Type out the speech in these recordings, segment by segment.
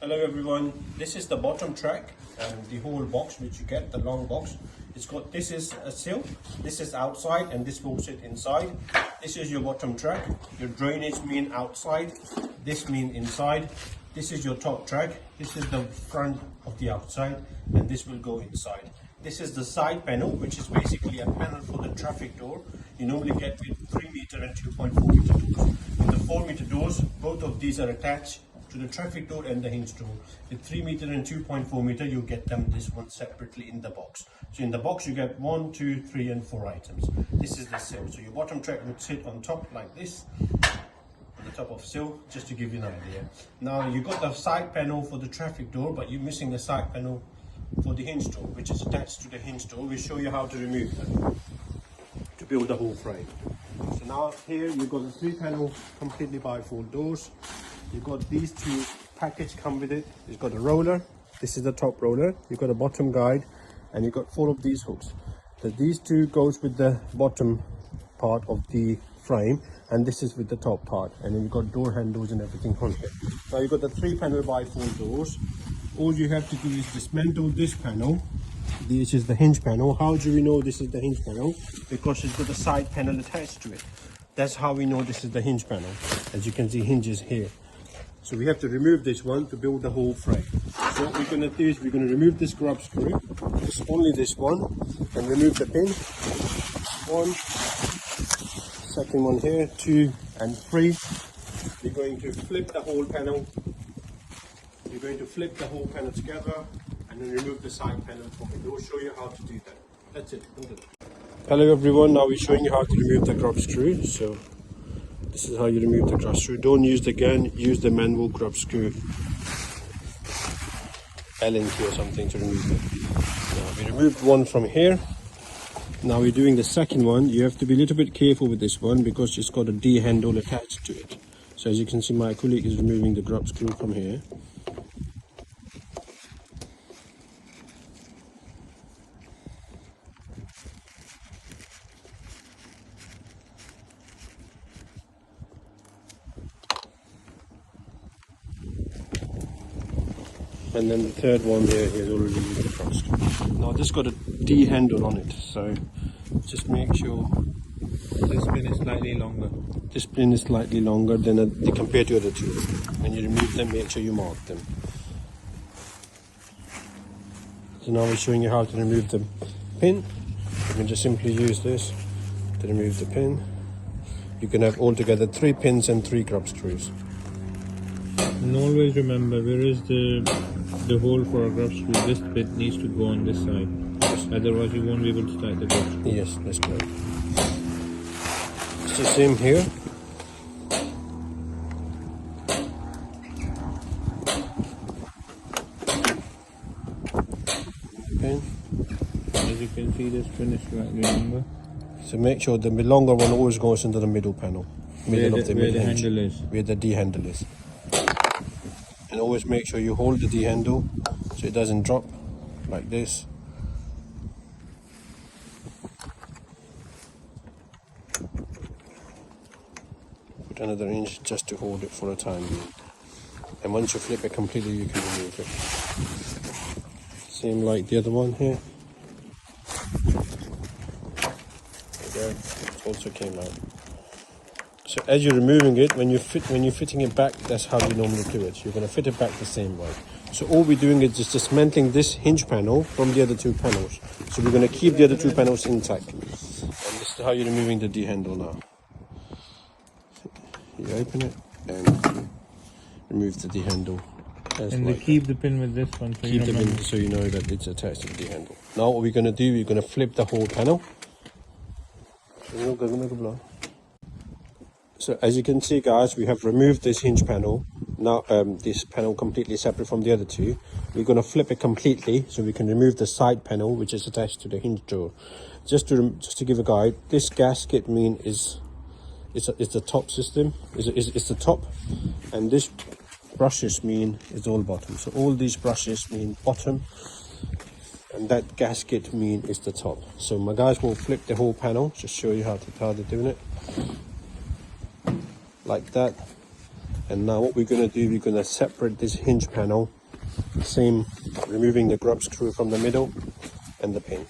Hello everyone, this is the bottom track and the whole box which you get, the long box. It's got, this is a sill, this is outside and this will sit inside. This is your bottom track, your drainage mean outside, this mean inside. This is your top track, this is the front of the outside and this will go inside. This is the side panel, which is basically a panel for the traffic door. You normally get with 3 meter and 2.4 meter doors. With the 4 meter doors, both of these are attached to the traffic door and the hinge door. The 3 meter and 2.4 meter, you get them this one separately in the box. So in the box you get 1, 2, 3 and 4 items. This is the sill. So your bottom track would sit on top like this, on the top of sill, just to give you an idea. Now you got the side panel for the traffic door, but you're missing the side panel for the hinge door, which is attached to the hinge door. We'll show you how to remove them to build the whole frame. So now here you've got the 3 panel completely bifold doors. You've got these 2 package come with it. You've got a roller, this is the top roller, you've got a bottom guide, and you've got 4 of these hooks. So these 2 goes with the bottom part of the frame, and this is with the top part, and then you've got door handles and everything on here. Now you've got the 3 panel bifold doors. All you have to do is dismantle this panel. This is the hinge panel. How do we know this is the hinge panel? Because it's got a side panel attached to it. That's how we know this is the hinge panel. As you can see, hinges here. So we have to remove this one to build the whole frame. So what we're going to do is we're going to remove this grub screw, just only this one, and remove the pin. 1, second one here, 2 and 3. We're going to flip the whole panel. We're going to flip the whole panel together and then remove the side panel from it. We'll show you how to do that. That's it. Hello everyone, now we're showing you how to remove the grub screw. So this is how you remove the grub screw. Don't use the gun, use the manual grub screw Allen key or something to remove it. Now we removed one from here. Now we're doing the second one. You have to be a little bit careful with this one because it's got a D handle attached to it. So as you can see, my colleague is removing the grub screw from here. And then the third one here is already moved across. Now this got a D handle on it, so just make sure this pin is slightly longer. This pin is slightly longer than compared to the other 2. When you remove them, make sure you mark them. So now we're showing you how to remove the pin. You can just simply use this to remove the pin. You can have altogether 3 pins and 3 grub screws. And always remember, where is the hole for a grub screw? This bit needs to go on this side. Yes. Otherwise you won't be able to start the grub screw. Yes, that's correct. It's the same here. Pin. As you can see, this pin is slightly longer. So make sure the longer one always goes into the middle panel. Middle of the where the handle is. Where the D handle is. And always make sure you hold the D handle so it doesn't drop like this. Put another inch just to hold it for a time being. And once you flip it completely, you can remove it. Same like the other one here. There we go. It also came out. So as you're removing it, when you're fitting it back, that's how you normally do it. You're going to fit it back the same way. So all we're doing is just dismantling this hinge panel from the other 2 panels. So we're going to keep the other 2 panels intact. And this is how you're removing the D handle now. You open it and remove the D handle. And like keep the pin with this one. So keep the pin so you know that it's attached to the D handle. Now what we're going to do, we're going to flip the whole panel. So as you can see guys, we have removed this hinge panel. Now this panel completely separate from the other 2. We're going to flip it completely so we can remove the side panel which is attached to the hinge door. Just to give a guide, this gasket is the top system, is the top, and this brushes is all bottom. So all these brushes mean bottom, and that gasket is the top. So my guys will flip the whole panel, just show you how they're doing it. Like that, And now what we're going to do, we're going to separate this hinge panel, same, removing the grub screw from the middle and the pin.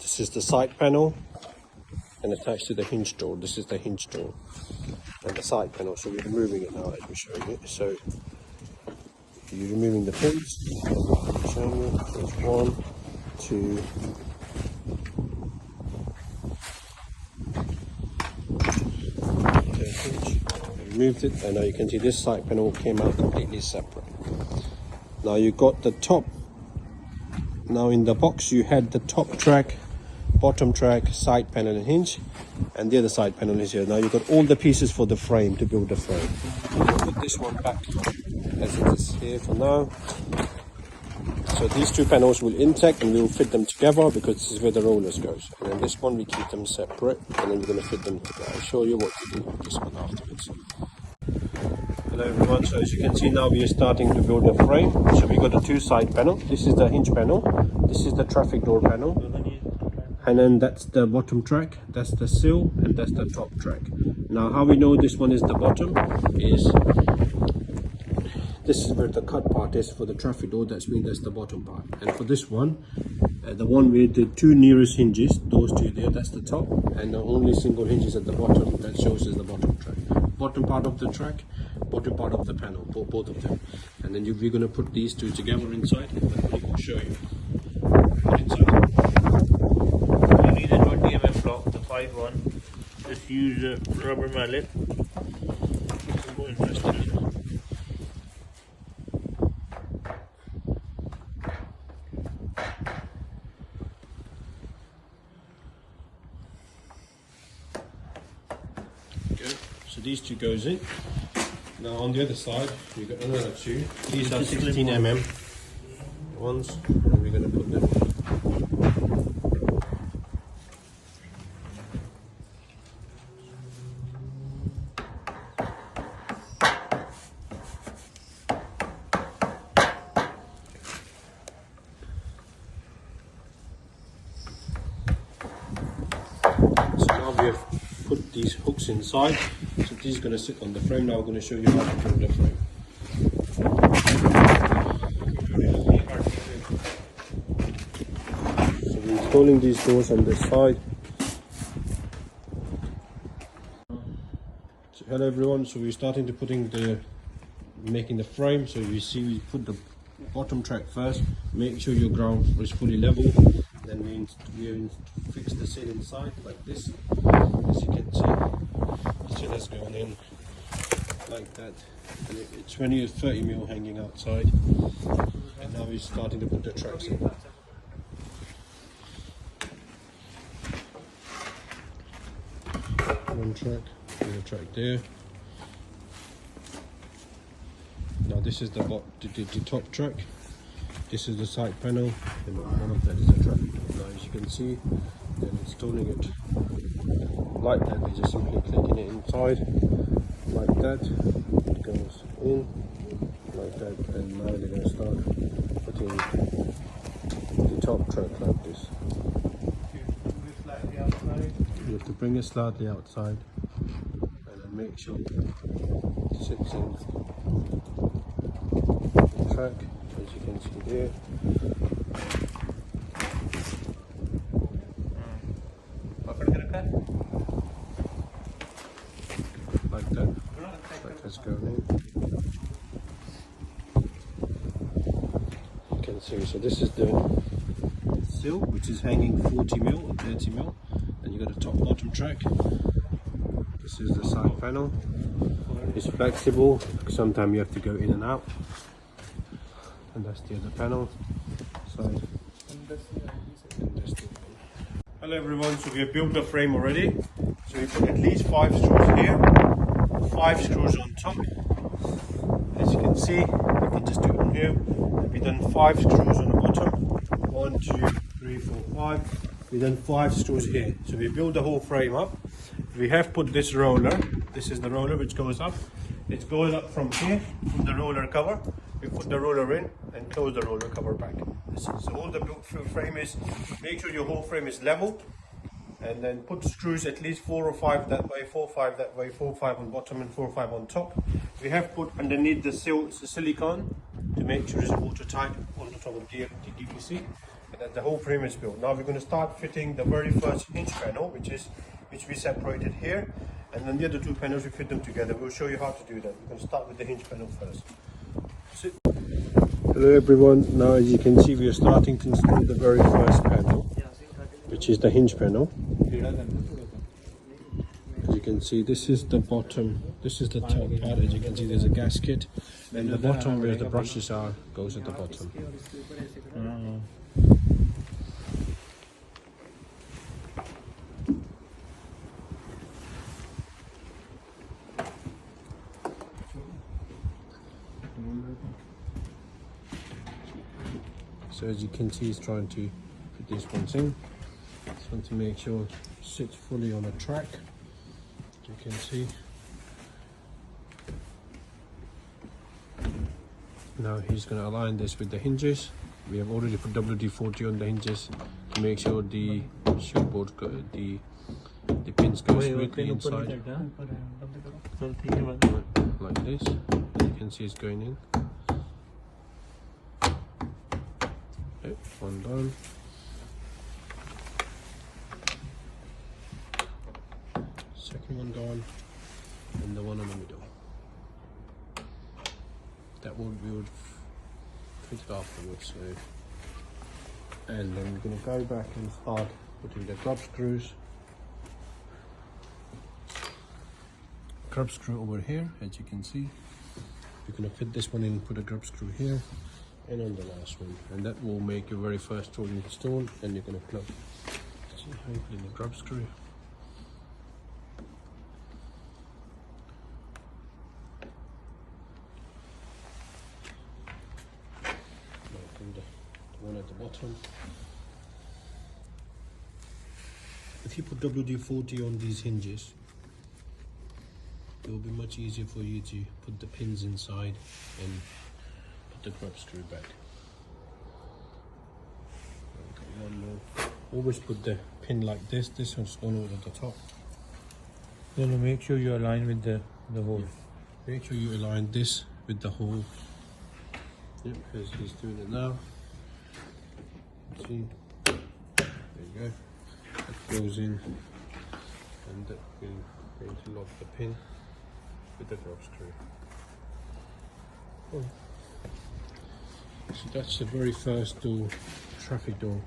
This is the side panel and attached to the hinge door. This is the hinge door and the side panel. So we're removing it now as we show you. So you're removing the pins. Showing you. There's 1, 2, 3. Removed it, and now you can see this side panel came out completely separate. Now you got the top. Now in the box you had the top track, bottom track, side panel and hinge, and the other side panel is here. Now you've got all the pieces for the frame to build the frame. I'll put this one back as it is here for now. So these two panels will intact and we'll fit them together because this is where the rollers goes. And then this one we keep them separate and then we're going to fit them together. I'll show you what to do with this one afterwards. Hello everyone, so as you can see now we are starting to build a frame. So we got the two side panel. This is the hinge panel, this is the traffic door panel, and then that's the bottom track, that's the sill, and that's the top track. Now how we know this one is the bottom is this is where the cut part is for the traffic door, that's the bottom part. And for this one, the one with the two nearest hinges, those two there, that's the top, and the only single hinge is at the bottom, that shows as the bottom track. Bottom part of the track, bottom part of the panel, both of them. And then we're going to put these two together inside, and we'll show you. Put inside. You need a 20 mm block, the 5-1. Just use a rubber mallet. I'm more interested in it. So these two goes in. Now on the other side, we've got another two. These are 16 mm ones, and we're going to put them in. So now we have put these hooks inside. So this is going to sit on the frame. Now we're going to show you how to build the frame. So we're installing these doors on this side. So hello everyone. So we're starting to making the frame. So you see we put the bottom track first. Make sure your ground is fully level. Then we fix the seat inside like this. As you can see, so that's going in like that. And it's 20 or 30 mil hanging outside. And now we're starting to put the tracks in. One track, another track there. Now this is the top track. This is the side panel, and one of that is the traffic door. Now as you can see, then installing it like that, we're just simply clicking it inside, like that, it goes in, like that, and now they're going to start putting the top track like this. You have to bring it slightly outside, and then make sure it sits in the track. As you can see there. Like that. Like that's going in. You can see, so this is the sill, which is hanging 40 mil or 30 mil. Then you got a top bottom track. This is the side panel. It's flexible, sometimes you have to go in and out. And that's the other panel side. Hello everyone, so we have built the frame already. So we put at least 5 screws here, 5 screws on top. As you can see, I can just do it on here. We've done 5 screws on the bottom. 1, 2, 3, 4, 5. We've done 5 screws here. So we built the whole frame up. We have put this roller. This is the roller which goes up. It's going up from here, from the roller cover. We put the roller in and close the roller cover back. So all the frame is, make sure your whole frame is level, and then put screws at least 4 or 5 that way, 4 or 5 that way, 4 or 5 on bottom and 4 or 5 on top. We have put underneath the silicone to make sure it's watertight on the top of the DPC, and that the whole frame is built. Now we're going to start fitting the very first hinge panel, which we separated here, and then the other 2 panels we fit them together. We'll show you how to do that. We're going to start with the hinge panel first. Hello everyone, now as you can see we are starting to install the very first panel, which is the hinge panel. As you can see, this is the bottom, this is the top part. As you can see, there's a gasket, and the bottom where the brushes are goes at the bottom. So as you can see, he's trying to put these ones in. Just want to make sure it sits fully on a track. You can see. Now he's going to align this with the hinges. We have already put WD-40 on the hinges to make sure the shoe board, the pins go smoothly inside. Like this. You can see it's going in. Okay, one down. Second one gone, and the one in the middle. That one we would fit it afterwards. So, and then we're going to go back and start putting the grub screws. Grub screw over here, as you can see. We're going to fit this one in, put a grub screw here, and on the last one, and that will make your very first tool installed. And you're going to plug. See how you put in the grub screw. The one at the bottom. If you put WD-40 on these hinges, it will be much easier for you to put the pins inside and put the grub screw back. Okay, one more. Always put the pin like this. This one's going over at the top. Then make sure you align with the hole. Yeah. Make sure you align this with the hole. Yep, as he's doing it now. See, there you go. That goes in, and that we're going to lock the pin with the grub screw. Oh. So that's the very first door, traffic door.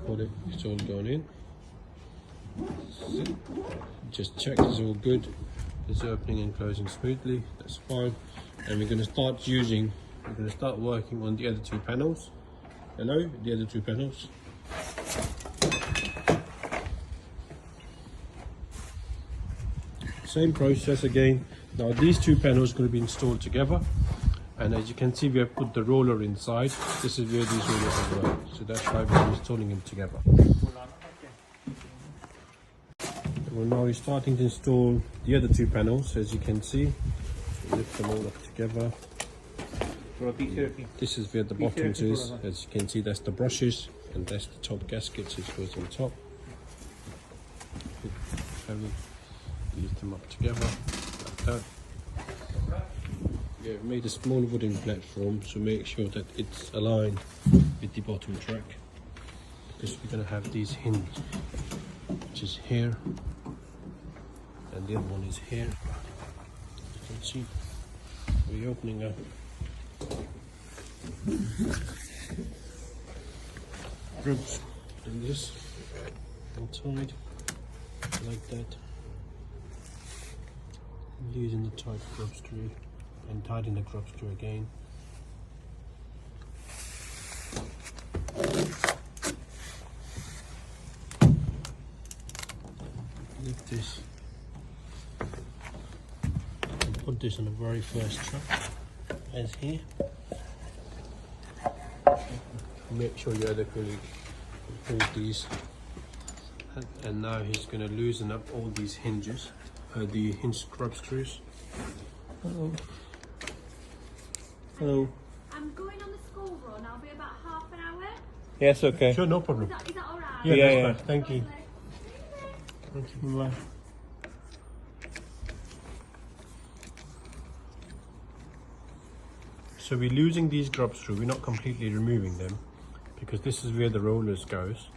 Got it, it's all gone in. Just check it's all good. It's opening and closing smoothly, that's fine. And we're going to start working on the other 2 panels. Hello, the other 2 panels. Same process again. Now these 2 panels are going to be installed together, and as you can see, we have put the roller inside. This is where these rollers are going, so that's why we're installing them together. Well, now we're starting to install the other 2 panels. As you can see, lift them all up together. This is where the bottoms is. As you can see, that's the brushes, and that's the top gaskets which goes on top. Lift them up together like that. Yeah, we've made a small wooden platform, so make sure that it's aligned with the bottom track, because we're going to have these hinges, which is here, and the other one is here. You can see we're opening up grubs in this inside like that, using the tight grub screw and tightening the grub screw again. this and put this on the very first track, as here. Make sure you adequately pull these, and now he's going to loosen up all these hinges, the hinge scrub screws. Hello. Hello. I'm going on the school run. I'll be about half an hour. Yes, okay. Sure, no problem. Is that all right? Yeah, Yeah, that's fine. Thank you. Lovely. Thank you. Bye. So we're losing these grub screws. We're not completely removing them because this is where the rollers goes.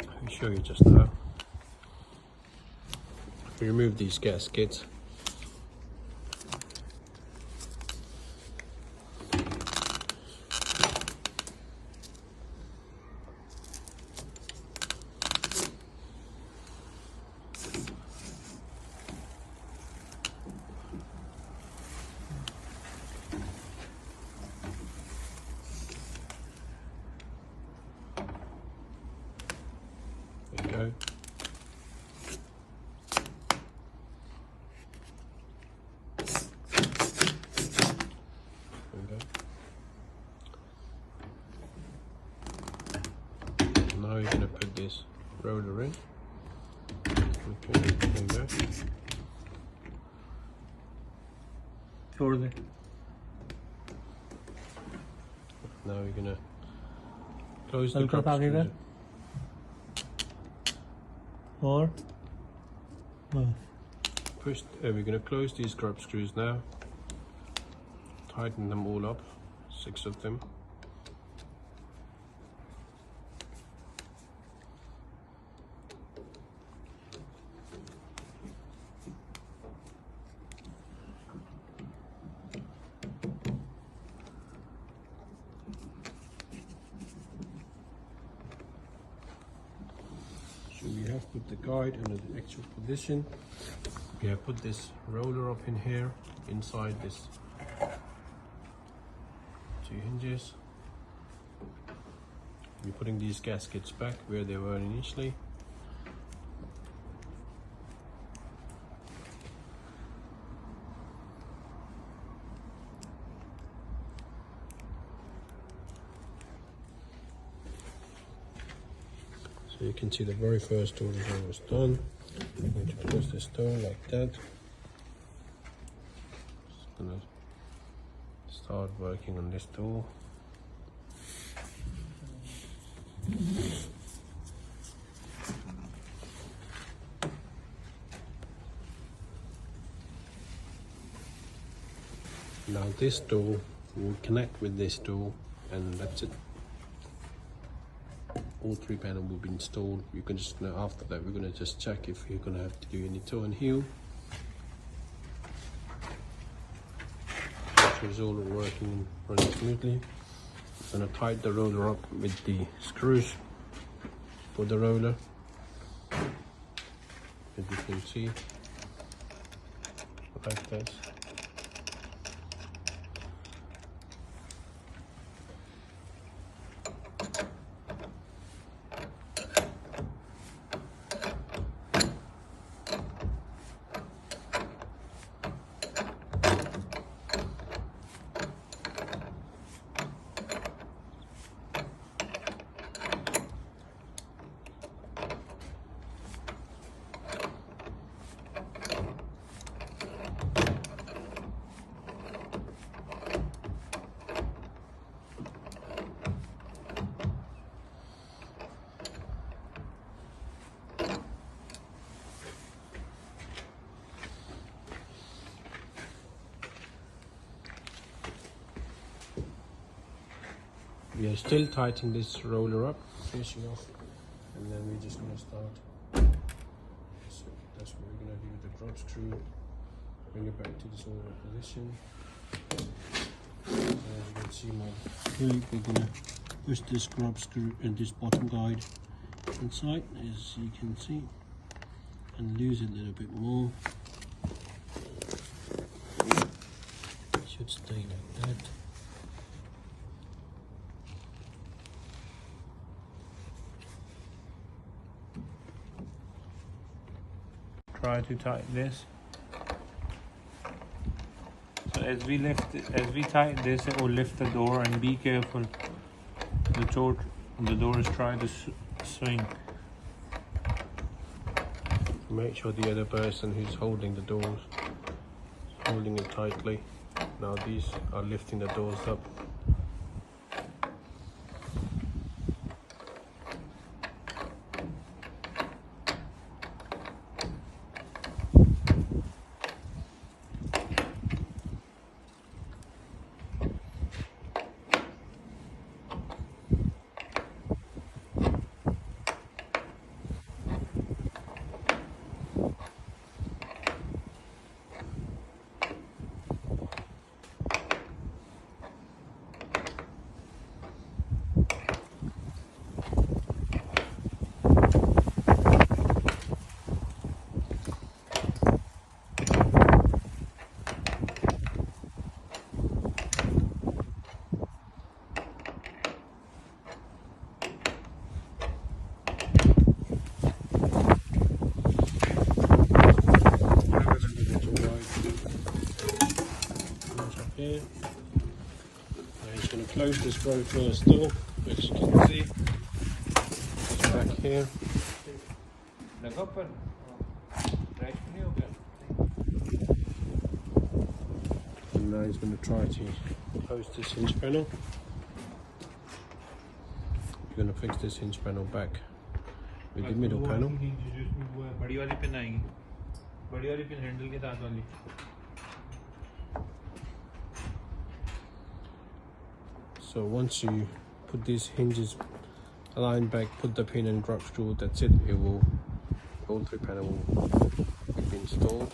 Let me show you just now. We remove these gaskets. There you go. There we go. Now you're going to put this roller in. Okay, there you go. Now we're going to close the grub screws. Or Push. We're going to close these grub screws now. Tighten them all up, 6 of them. So we have put the guide in the actual position. We have put this roller up in here, inside this 2 hinges. We're putting these gaskets back where they were initially. So you can see the very first tool is almost done. I'm going to close this door like that. Just gonna start working on this tool. Now this tool will connect with this tool, and that's it. All 3 panels will be installed. You can just, after that, we're going to just check if you're going to have to do any toe and heel. Make sure it's all working, running smoothly. I'm going to tighten the roller up with the screws for the roller. As you can see, like that. We are still tightening this roller up, finishing off, and then we're just going to start. So that's what we're going to do with the drop screw. Bring it back to this original position. As you can see, we're going to push this grub screw and this bottom guide inside, as you can see, and lose it a little bit more. It should stay like that. try to tighten this. So as we tighten this, it will lift the door, and be careful. The door is trying to swing. Make sure the other person who's holding the doors is holding it tightly. Now these are lifting the doors up. Here. Now he's going to close this very first door, as you can see. It's back here. And now he's going to try to close this hinge panel. You're going to fix this hinge panel back with the middle panel. So once you put these hinges aligned back, put the pin and drop screw, that's it. All three panels will be installed.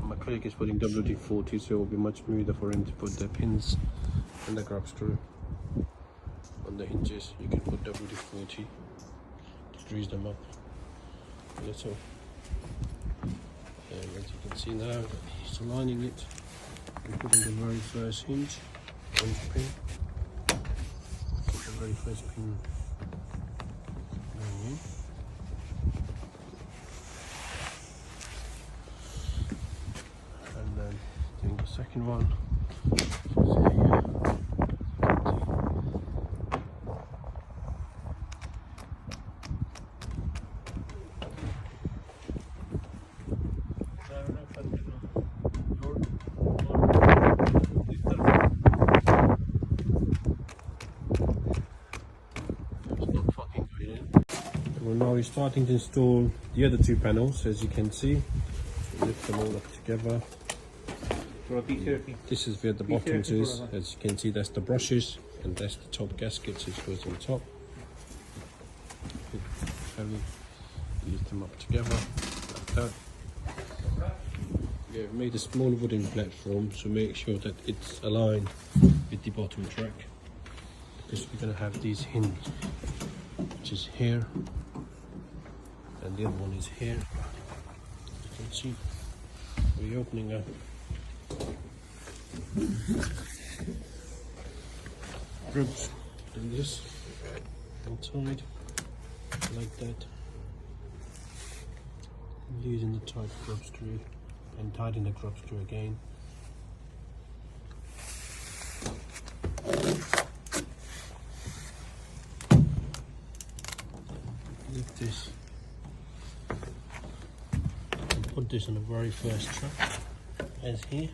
My colleague is putting WD-40, so it will be much smoother for him to put the pins and the grub screw on the hinges. You can put WD-40 to grease them up. Little. And as you can see now, he's aligning it and putting the very first hinge on the pin. Put the very first pin going in. And then doing the second one. Well, now we're starting to install the other two panels, as you can see. Lift them all up together. This is where the bottoms is. As you can see, that's the brushes and that's the top gaskets, which goes on top. Lift them up together like that. Yeah, we've made a small wooden platform, so make sure that it's aligned with the bottom track, because we're going to have these hinges, which is here, and the other one is here. You can see we're opening up grubs in this inside like that, and using the tight grub screw and tighten the grub screw again. Lift this and put this on the very first track, as here.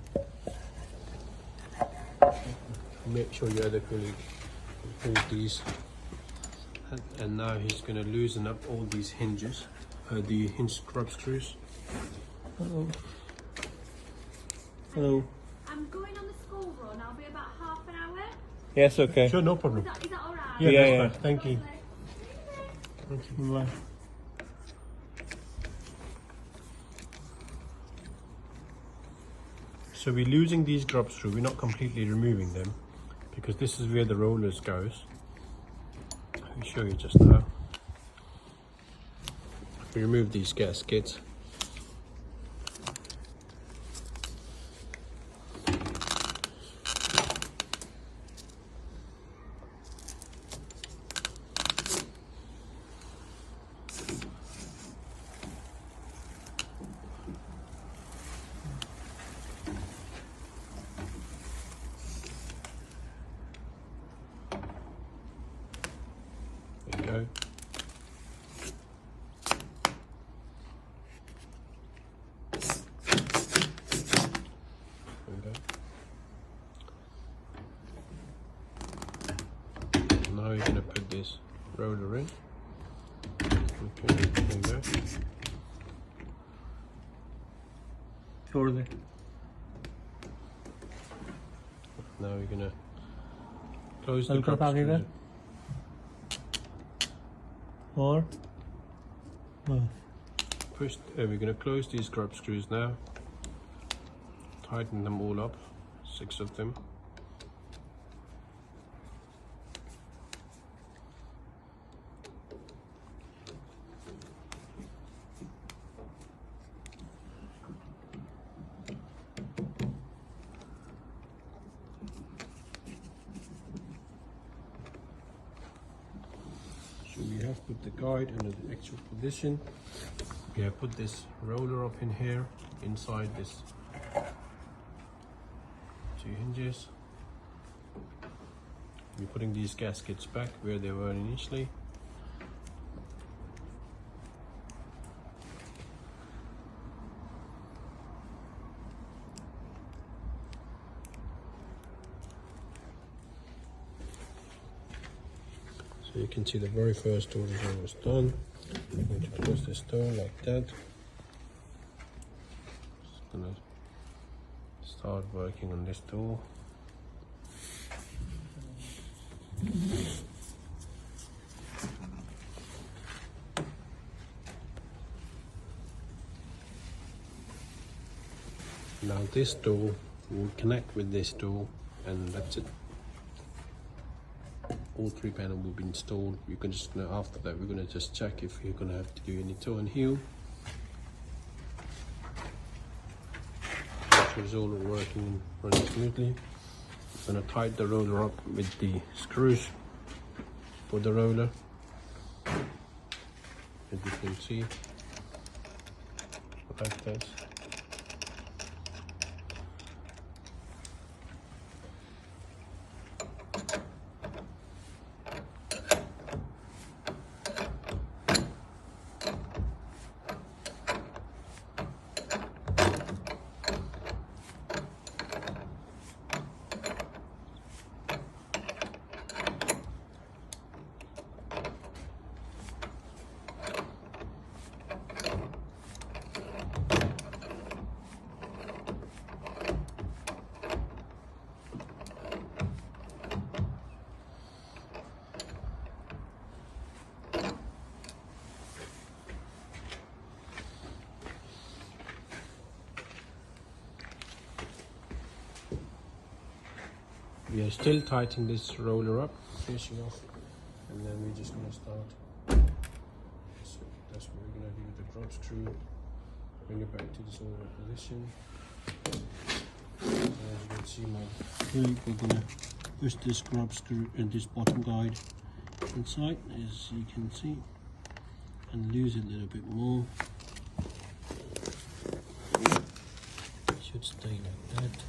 Make sure your other colleague hold these, and now he's going to loosen up all these hinges, the hinge grub screws. Hello. Hello. I'm going on the school run. I'll be about half an hour. Yes, okay. Sure, no problem. Is that all right? Yeah. Thank you. Thank you. Bye. So we're losing these grubs through, we're not completely removing them, because this is where the rollers goes. Let me show you just now. We remove these gaskets. go. Now you're going to put this roller in. Okay, there you go. छोड़ दे. Now we're going to close the हल्का drop आगे screws. कर. और We're going to close these grub screws now. Tighten them all up, 6 of them. So we have put the guide in the actual position. We have put this roller up in here, inside this 2 hinges. We're putting these gaskets back where they were initially. So you can see the very first door is almost done. I'm going to close this door like that. Just gonna start working on this door. Now this door will connect with this door, and that's it. All 3 panels will be installed. You can just after that we're going to just check if you're going to have to do any toe and heel. Make sure it's all working and running smoothly. I'm going to tighten the roller up with the screws for the roller. As you can see, like that. We are still tightening this roller up, finishing off, and then we're just going to start. So that's what we're going to do with the drop screw. Bring it back to this original position. As you can see, we're going to push this grub screw and this bottom guide inside, as you can see, and lose it a little bit more. It should stay like that.